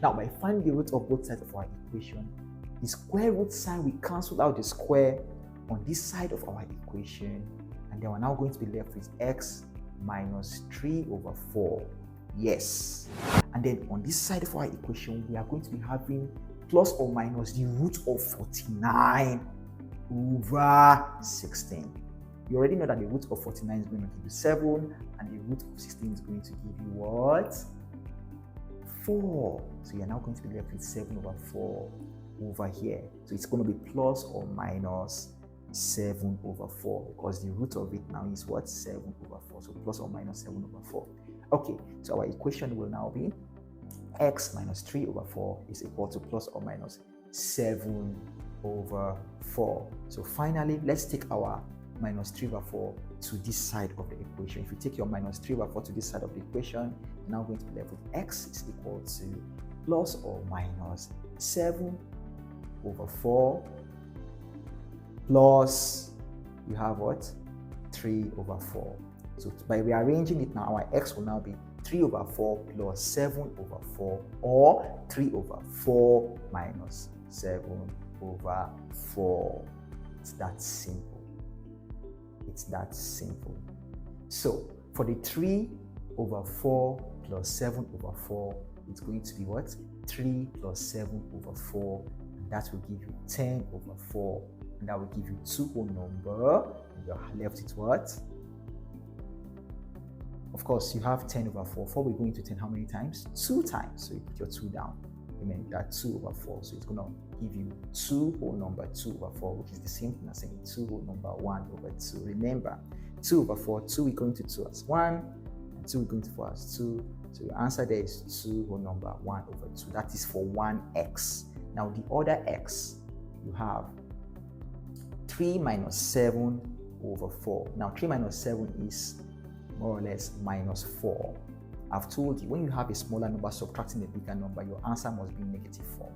Now, by finding the root of both sides of our equation, the square root sign, we cancel out the square on this side of our equation, and then we're now going to be left with x minus 3 over 4. Yes. And then on this side of our equation, we are going to be having plus or minus the root of 49 over 16. You already know that the root of 49 is going to give you 7, and the root of 16 is going to give you what? 4. So you're now going to be left with 7 over 4 over here. So it's going to be plus or minus 7 over 4, because the root of it now is what? 7 over 4. So plus or minus 7 over 4. Okay, so our equation will now be x minus 3 over 4 is equal to plus or minus 7 over 4. So finally, let's take our minus 3 over 4 to this side of the equation. If you take your minus 3 over 4 to this side of the equation, you're now going to be left with x is equal to plus or minus 7 over 4 plus, you have what? 3 over 4. So by rearranging it now, our x will now be 3 over 4 plus 7 over 4, or 3 over 4 minus 7 over 4. It's that simple. It's that simple. So for the 3 over 4 plus 7 over 4, it's going to be what? 3 plus 7 over 4, and that will give you 10 over 4, and that will give you 2 whole number, and you're left with what? Of course, you have 10 over 4. 4 will go into 10 how many times? 2 times. So you put your 2 down. Remember that 2 over 4. So it's going to give you 2 whole number 2 over 4, which is the same thing as saying 2 whole number 1 over 2. Remember, 2 over 4, 2 we go into 2 as 1, and 2 we go into 4 as 2. So your answer there is 2 whole number 1 over 2. That is for 1x. Now the other x, you have 3 minus 7 over 4. Now 3 minus 7 is more or less minus 4. I've told you, when you have a smaller number subtracting a bigger number, your answer must be negative 4.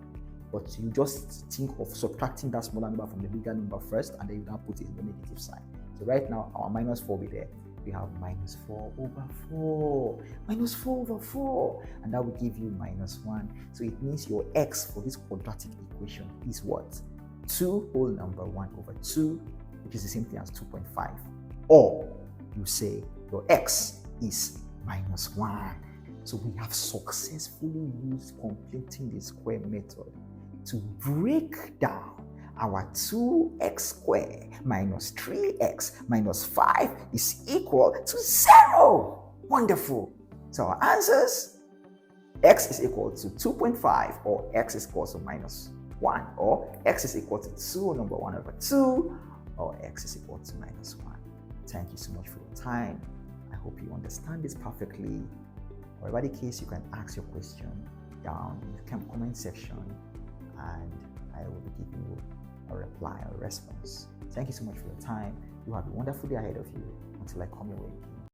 But you just think of subtracting that smaller number from the bigger number first, and then you now put it in the negative sign. So right now, our minus 4 will be there. We have minus 4 over 4. Minus 4 over 4. And that will give you minus 1. So it means your x for this quadratic equation is what? 2 whole number 1 over 2, which is the same thing as 2.5. Or you say your x is minus 1. So we have successfully used completing the square method to break down our 2x squared minus 3x minus 5 is equal to 0. Wonderful. So our answers, x is equal to 2.5, or x is equal to minus 1, or x is equal to 2 number 1 over 2, or x is equal to minus 1. Thank you so much for your time. I hope you understand this perfectly. Whatever the case, you can ask your question down in the comment section, and I will be giving you a reply or response. Thank you so much for your time. You have a wonderful day ahead of you until I come your way.